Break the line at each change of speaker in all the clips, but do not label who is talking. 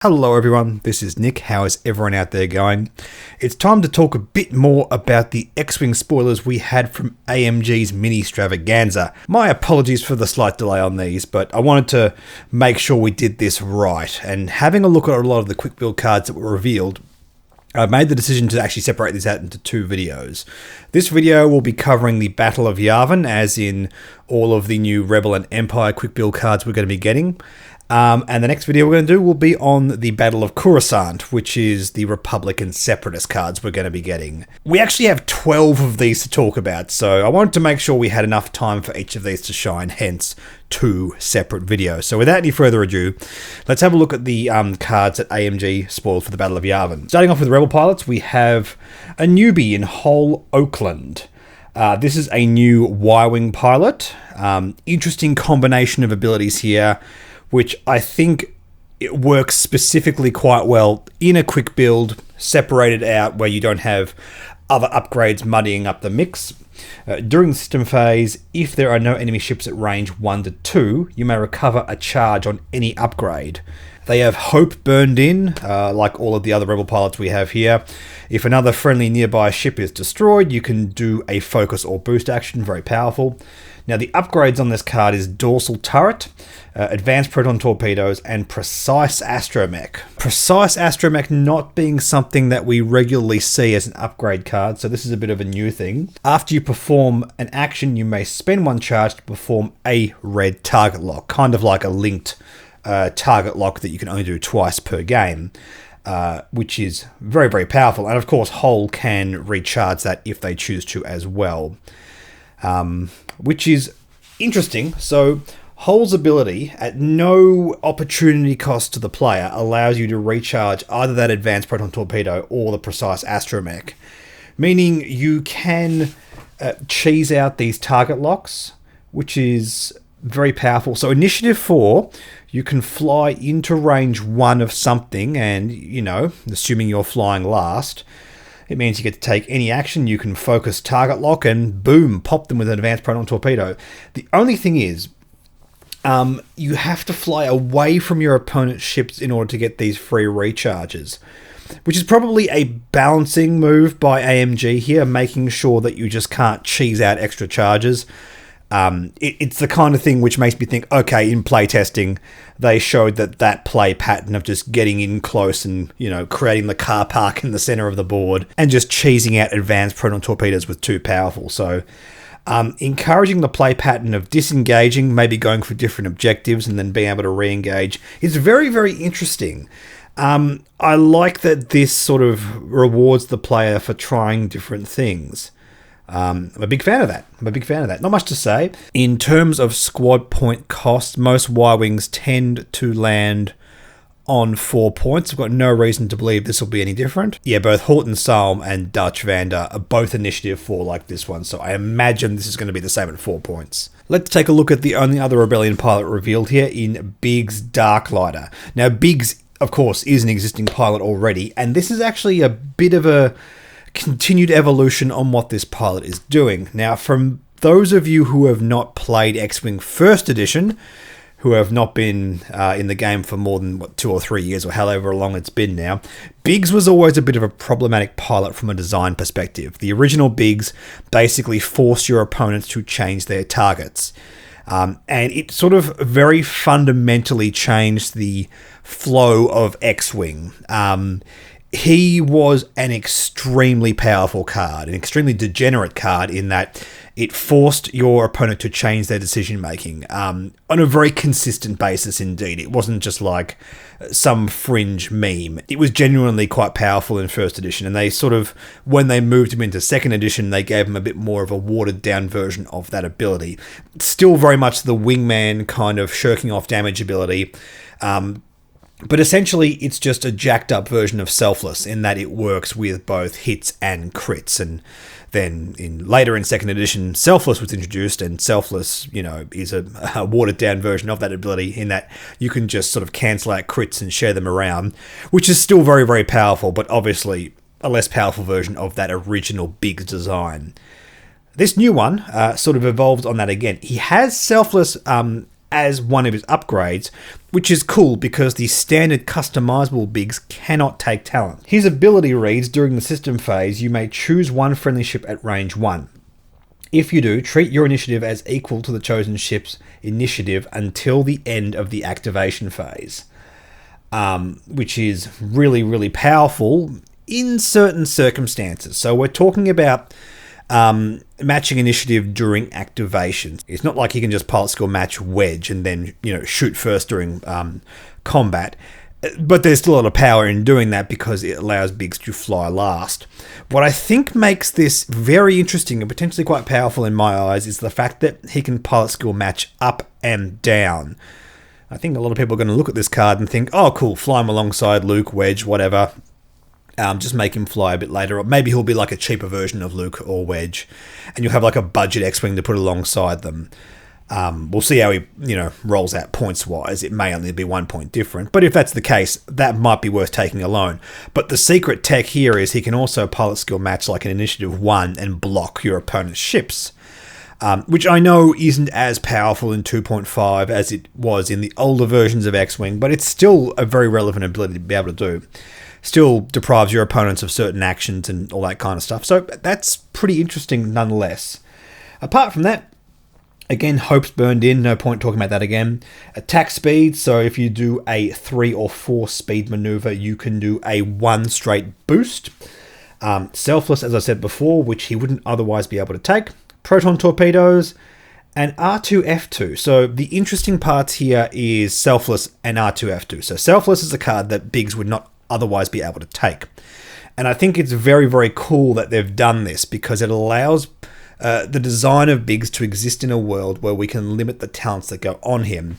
Hello everyone, this is Nick. How is everyone out there going? It's time to talk a bit more about the X-Wing spoilers we had from AMG's mini extravaganza. My apologies for the slight delay on these, but I wanted to make sure we did this right. And having a look at a lot of the Quickbuild cards that were revealed, I made the decision to actually separate these out into two videos. This video will be covering the Battle of Yavin, as in all of the new Rebel and Empire Quickbuild cards we're going to be getting. And the next video we're going to do will be on the Battle of Coruscant, which is the Republic and Separatist cards we're going to be getting. We actually have 12 of these to talk about, so I wanted to make sure we had enough time for each of these to shine, hence 2 separate videos. So without any further ado, let's have a look at the cards that AMG spoiled for the Battle of Yavin. Starting off with Rebel pilots, we have a newbie in Hull Oakland. This is a new Y-Wing pilot. Interesting combination of abilities here, which I think it works specifically quite well in a quick build, separated out where you don't have other upgrades muddying up the mix. During the system phase, if there are no enemy ships at range 1 to 2, you may recover a charge on any upgrade. They have Hope burned in, like all of the other Rebel pilots we have here. If another friendly nearby ship is destroyed, you can do a focus or boost action, very powerful. Now the upgrades on this card is Dorsal Turret, Advanced Proton Torpedoes, and Precise Astromech. Precise Astromech not being something that we regularly see as an upgrade card, so this is a bit of a new thing. After you perform an action, you may spend 1 charge to perform a red target lock, kind of like a linked target lock that you can only do twice per game. Which is very, very powerful. And of course, Hull can recharge that if they choose to as well. Which is interesting. So Hull's ability, at no opportunity cost to the player, allows you to recharge either that Advanced Proton Torpedo or the Precise Astromech. Meaning you can cheese out these target locks, which is very powerful. So Initiative 4, you can fly into range 1 of something, and, you know, assuming you're flying last, it means you get to take any action. You can focus target lock and boom, pop them with an Advanced Proton Torpedo. The only thing is, you have to fly away from your opponent's ships in order to get these free recharges, which is probably a balancing move by AMG here, making sure that you just can't cheese out extra charges. It's the kind of thing which makes me think, okay, in playtesting, they showed that play pattern of just getting in close and, you know, creating the car park in the center of the board and just cheesing out Advanced Proton Torpedoes with too powerful. So, encouraging the play pattern of disengaging, maybe going for different objectives and then being able to re-engage is very, very interesting. I like that this sort of rewards the player for trying different things. I'm a big fan of that. Not much to say. In terms of squad point cost, most Y-Wings tend to land on 4 points. I've got no reason to believe this will be any different. Yeah, both Horton Salm and Dutch Vander are both Initiative 4 like this one, so I imagine this is going to be the same at 4 points. Let's take a look at the only other Rebellion pilot revealed here in Biggs Darklighter. Now, Biggs, of course, is an existing pilot already, and this is actually a bit of a continued evolution on what this pilot is doing. Now, from those of you who have not played X-Wing First Edition, who have not been in the game for more than 2 or 3 years, or however long it's been now, Biggs was always a bit of a problematic pilot from a design perspective. The original Biggs basically forced your opponents to change their targets. And it sort of very fundamentally changed the flow of X-Wing. He was an extremely powerful card, an extremely degenerate card in that it forced your opponent to change their decision making on a very consistent basis indeed. It wasn't just like some fringe meme. It was genuinely quite powerful in First Edition, and they sort of, when they moved him into Second Edition, they gave him a bit more of a watered down version of that ability. Still very much the wingman kind of shirking off damage ability. But essentially, it's just a jacked up version of Selfless in that it works with both hits and crits. And then later in Second Edition, Selfless was introduced, and Selfless, you know, is a watered down version of that ability in that you can just sort of cancel out crits and share them around, which is still very, very powerful, but obviously a less powerful version of that original Biggs design. This new one sort of evolved on that again. He has Selfless as one of his upgrades, which is cool because the standard customizable Biggs cannot take talent. His ability reads, during the system phase, you may choose one friendly ship at range 1. If you do, treat your initiative as equal to the chosen ship's initiative until the end of the activation phase. Which is really, really powerful in certain circumstances. So we're talking about matching initiative during activation. It's not like you can just pilot skill match Wedge and then, shoot first during combat. But there's still a lot of power in doing that because it allows Biggs to fly last. What I think makes this very interesting and potentially quite powerful in my eyes is the fact that he can pilot skill match up and down. I think a lot of people are going to look at this card and think, oh, cool, fly him alongside Luke, Wedge, whatever. Just make him fly a bit later. Or maybe he'll be like a cheaper version of Luke or Wedge. And you'll have like a budget X-Wing to put alongside them. We'll see how he, rolls out points-wise. It may only be 1 point different. But if that's the case, that might be worth taking alone. But the secret tech here is he can also pilot skill match like an Initiative 1 and block your opponent's ships. Which I know isn't as powerful in 2.5 as it was in the older versions of X-Wing, but it's still a very relevant ability to be able to do. Still deprives your opponents of certain actions and all that kind of stuff. So that's pretty interesting nonetheless. Apart from that, again, Hope's burned in, no point talking about that again. Attack speed, so if you do a 3 or 4 speed maneuver, you can do a 1 straight boost. Selfless, as I said before, which he wouldn't otherwise be able to take. Proton torpedoes, and R2-F2. So the interesting parts here is Selfless and R2-F2. So Selfless is a card that Biggs would not otherwise be able to take. And I think it's very, very cool that they've done this because it allows the design of Biggs to exist in a world where we can limit the talents that go on him.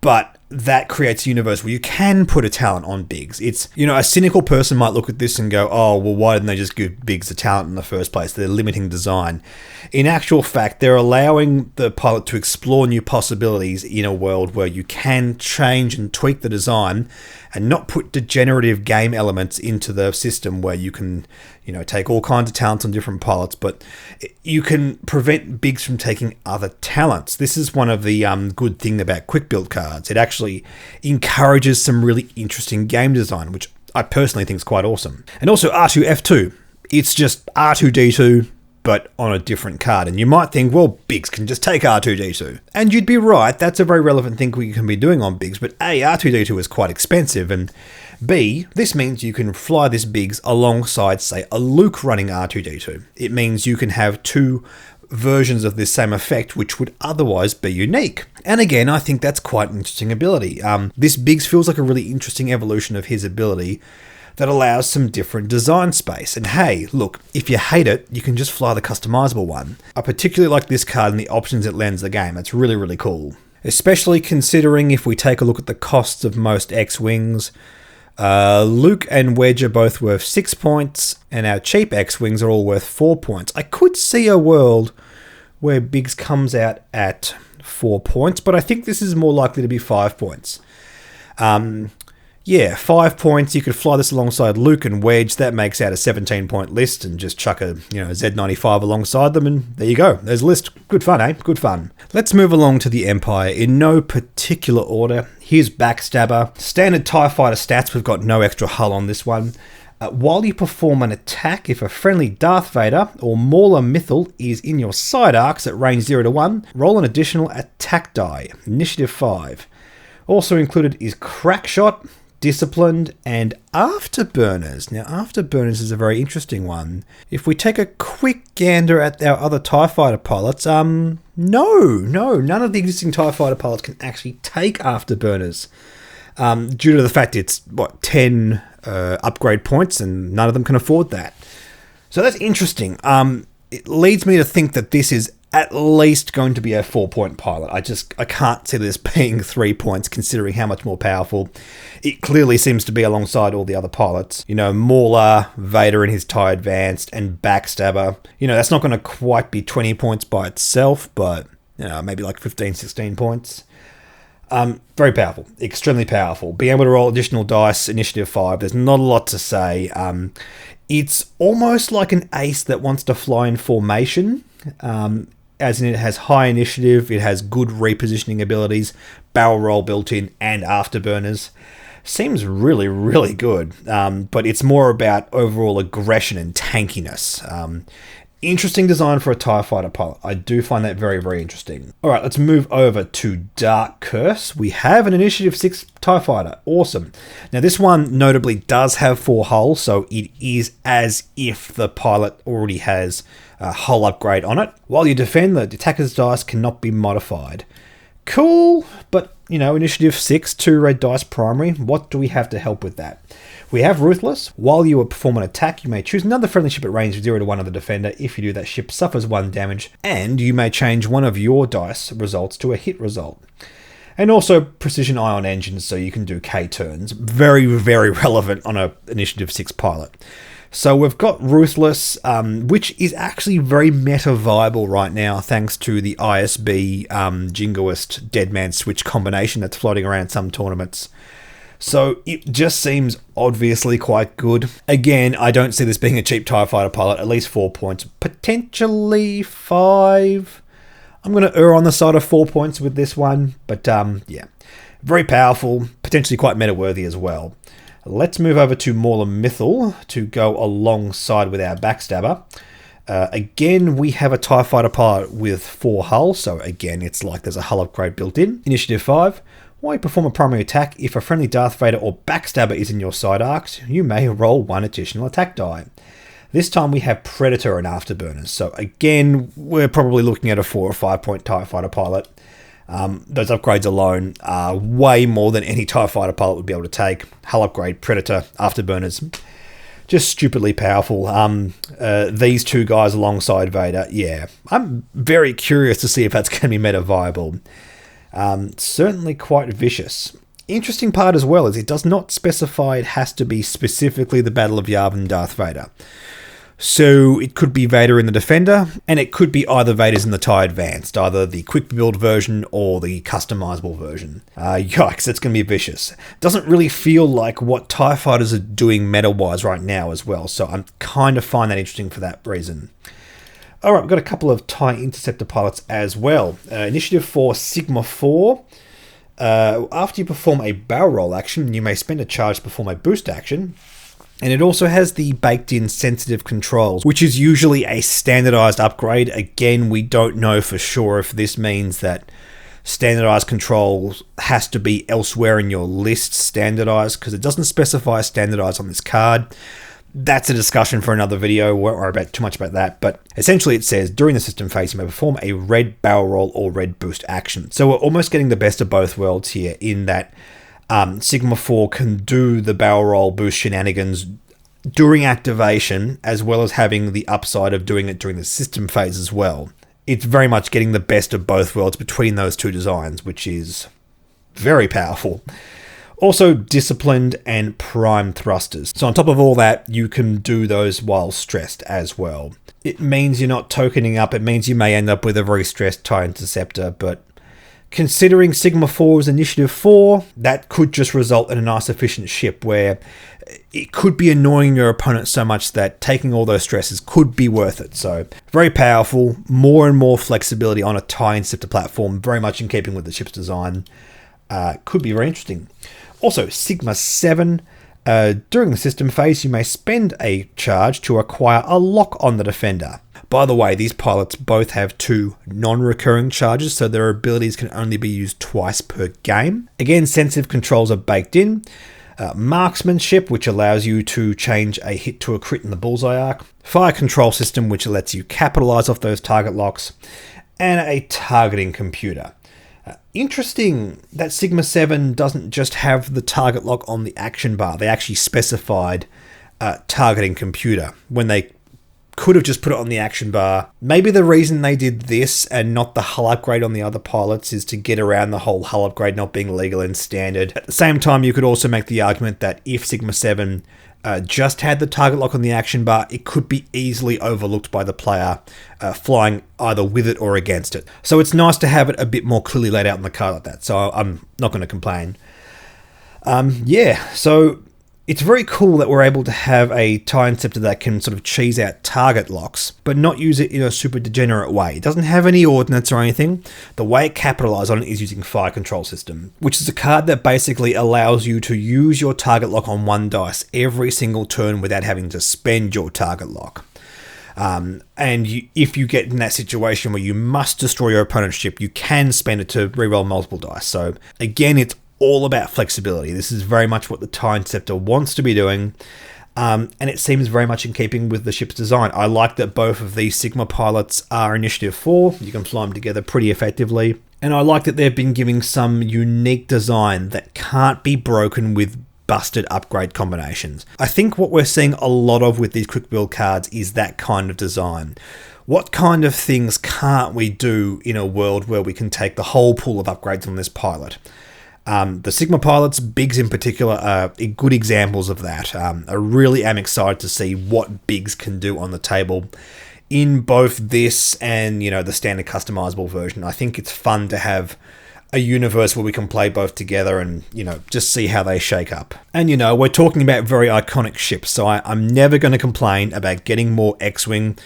But that creates a universe where you can put a talent on Biggs. It's, a cynical person might look at this and go, oh, well, why didn't they just give Biggs a talent in the first place? They're limiting design. In actual fact, they're allowing the pilot to explore new possibilities in a world where you can change and tweak the design and not put degenerative game elements into the system where you can, take all kinds of talents on different pilots, but you can prevent Biggs from taking other talents. This is one of the good thing about Quickbuild cards. It actually encourages some really interesting game design, which I personally think is quite awesome. And also R2-F2. It's just R2-D2, but on a different card. And you might think, well, Biggs can just take R2-D2. And you'd be right, that's a very relevant thing we can be doing on Biggs, but A, R2-D2 is quite expensive, and B, this means you can fly this Biggs alongside, say, a Luke running R2-D2. It means you can have 2 versions of this same effect, which would otherwise be unique. And again, I think that's quite an interesting ability. This Biggs feels like a really interesting evolution of his ability that allows some different design space. And hey, look, if you hate it, you can just fly the customizable one. I particularly like this card and the options it lends the game. It's really, really cool. Especially considering if we take a look at the costs of most X-Wings, Luke and Wedge are both worth 6 points, and our cheap X-Wings are all worth 4 points. I could see a world where Biggs comes out at 4 points, but I think this is more likely to be 5 points. 5 points. You could fly this alongside Luke and Wedge. That makes out a 17-point list, and just chuck a Z95 alongside them, and there you go. There's a list. Good fun, eh? Good fun. Let's move along to the Empire in no particular order. Here's Backstabber. Standard TIE Fighter stats. We've got no extra hull on this one. While you perform an attack, if a friendly Darth Vader or Mauler Mythal is in your side arcs at range 0 to 1, roll an additional attack die. Initiative 5. Also included is Crackshot, Disciplined, and Afterburners. Now, Afterburners is a very interesting one. If we take a quick gander at our other TIE Fighter pilots, no, none of the existing TIE Fighter pilots can actually take Afterburners. Due to the fact it's, 10 upgrade points, and none of them can afford that. So that's interesting. It leads me to think that this is at least going to be a 4-point pilot. I can't see this being 3 points, considering how much more powerful it clearly seems to be alongside all the other pilots. Mauler, Vader in his TIE Advanced, and Backstabber. That's not going to quite be 20 points by itself, but, maybe like 15, 16 points. Very powerful, extremely powerful. Being able to roll additional dice, initiative 5, there's not a lot to say. It's almost like an ace that wants to fly in formation. as in it has high initiative, it has good repositioning abilities, barrel roll built in, and afterburners. Seems really, really good, but it's more about overall aggression and tankiness. Interesting design for a TIE Fighter pilot. I do find that very, very interesting. All right, let's move over to Dark Curse. We have an Initiative 6 TIE Fighter. Awesome. Now, this one notably does have 4 hull, so it is as if the pilot already has a hull upgrade on it. While you defend, the attacker's dice cannot be modified. Cool, but, Initiative 6, 2 red dice primary. What do we have to help with that? We have Ruthless. While you perform an attack, you may choose another friendly ship at range of 0 to 1 of the defender. If you do, that ship suffers 1 damage, and you may change one of your dice results to a hit result. And also precision ion engines, so you can do K turns. Very, very relevant on an Initiative 6 pilot. So we've got Ruthless, which is actually very meta viable right now, thanks to the ISB Jingoist Deadman Switch combination that's floating around some tournaments. So it just seems obviously quite good. Again, I don't see this being a cheap TIE Fighter pilot. At least 4 points, potentially 5. I'm going to err on the side of 4 points with this one, but yeah, very powerful, potentially quite meta-worthy as well. Let's move over to Mauler Mythal to go alongside with our Backstabber. Again, we have a TIE Fighter pilot with 4 hull, so again, it's like there's a hull upgrade built in. Initiative 5. While you perform a primary attack, if a friendly Darth Vader or Backstabber is in your side arcs, you may roll 1 additional attack die. This time we have Predator and Afterburners, so again, we're probably looking at a 4 or 5 point TIE Fighter pilot. Those upgrades alone are way more than any TIE Fighter pilot would be able to take. Hull upgrade, Predator, Afterburners, just stupidly powerful. These 2 guys alongside Vader, yeah, I'm very curious to see if that's going to be meta viable. Certainly quite vicious. Interesting part as well is it does not specify it has to be specifically the Battle of Yavin and Darth Vader. So it could be Vader in the Defender, and it could be either Vader's in the TIE Advanced, either the Quickbuild version or the customizable version. Yikes, it's going to be vicious. Doesn't really feel like what TIE Fighters are doing meta-wise right now as well, so I'm kind of find that interesting for that reason. Alright, we've got a couple of TIE Interceptor pilots as well. Initiative 4, Sigma 4. After you perform a barrel roll action, you may spend a charge to perform a boost action. And it also has the baked-in sensitive controls, which is usually a standardized upgrade. Again, we don't know for sure if this means that standardized controls has to be elsewhere in your list standardized, because it doesn't specify standardized on this card. That's a discussion for another video. Won't worry about too much about that. But essentially it says, during the system phase, you may perform a red barrel roll or red boost action. So we're almost getting the best of both worlds here in that Sigma 4 can do the barrel roll boost shenanigans during activation, as well as having the upside of doing it during the system phase as well. It's very much getting the best of both worlds between those 2 designs, which is very powerful. Also, disciplined and prime thrusters. So on top of all that, you can do those while stressed as well. It means you're not tokening up. It means you may end up with a very stressed TIE Interceptor, but considering Sigma 4's Initiative 4, that could just result in a nice efficient ship where it could be annoying your opponent so much that taking all those stresses could be worth it. So very powerful, more and more flexibility on a TIE Interceptor platform, very much in keeping with the ship's design. Could be very interesting. Also, Sigma 7. During the system phase, you may spend a charge to acquire a lock on the defender. By the way, these pilots both have 2 non-recurring charges, so their abilities can only be used twice per game. Again, sensitive controls are baked in. Marksmanship, which allows you to change a hit to a crit in the bullseye arc. Fire control system, which lets you capitalize off those target locks. And a targeting computer. Interesting that Sigma 7 doesn't just have the target lock on the action bar. They actually specified targeting computer when they could have just put it on the action bar. Maybe the reason they did this and not the hull upgrade on the other pilots is to get around the whole hull upgrade not being legal and standard. At the same time, you could also make the argument that if Sigma 7 just had the target lock on the action bar, it could be easily overlooked by the player flying either with it or against it. So it's nice to have it a bit more clearly laid out in the card like that. So I'm not going to complain. Yeah, so It's very cool that we're able to have a TIE Interceptor that can sort of cheese out target locks, but not use it in a super degenerate way. It doesn't have any ordnance or anything. The way it capitalizes on it is using Fire Control System, which is a card that basically allows you to use your target lock on one dice every single turn without having to spend your target lock. If you get in that situation where you must destroy your opponent's ship, you can spend it to reroll multiple dice. So again, it's all about flexibility. This is very much what the TIE Interceptor wants to be doing, and it seems very much in keeping with the ship's design. I like that both of these Sigma pilots are Initiative 4. You can fly them together pretty effectively. And I like that they've been giving some unique design that can't be broken with busted upgrade combinations. I think what we're seeing a lot of with these quick build cards is that kind of design. What kind of things can't we do in a world where we can take the whole pool of upgrades on this pilot? The Sigma pilots, Biggs in particular, are good examples of that. I really am excited to see what Biggs can do on the table in both this and, the standard customizable version. I think it's fun to have a universe where we can play both together and, just see how they shake up. And, we're talking about very iconic ships, so I'm never going to complain about getting more X-Wing,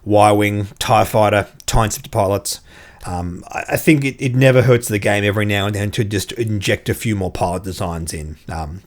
Y-Wing, TIE Fighter, TIE Interceptor pilots. I think it never hurts the game every now and then to just inject a few more pilot designs in.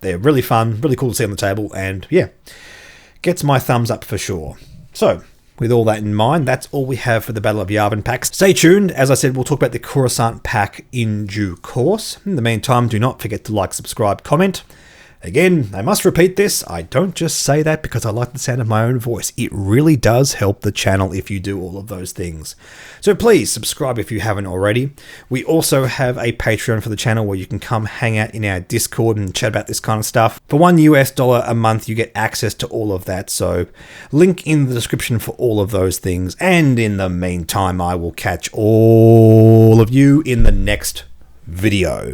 They're really fun, really cool to see on the table, and yeah, gets my thumbs up for sure. So, with all that in mind, that's all we have for the Battle of Yavin packs. Stay tuned. As I said, we'll talk about the Coruscant pack in due course. In the meantime, do not forget to like, subscribe, comment. Again, I must repeat this, I don't just say that because I like the sound of my own voice. It really does help the channel if you do all of those things. So please subscribe if you haven't already. We also have a Patreon for the channel where you can come hang out in our Discord and chat about this kind of stuff. For $1 a month, you get access to all of that. So link in the description for all of those things. And in the meantime, I will catch all of you in the next video.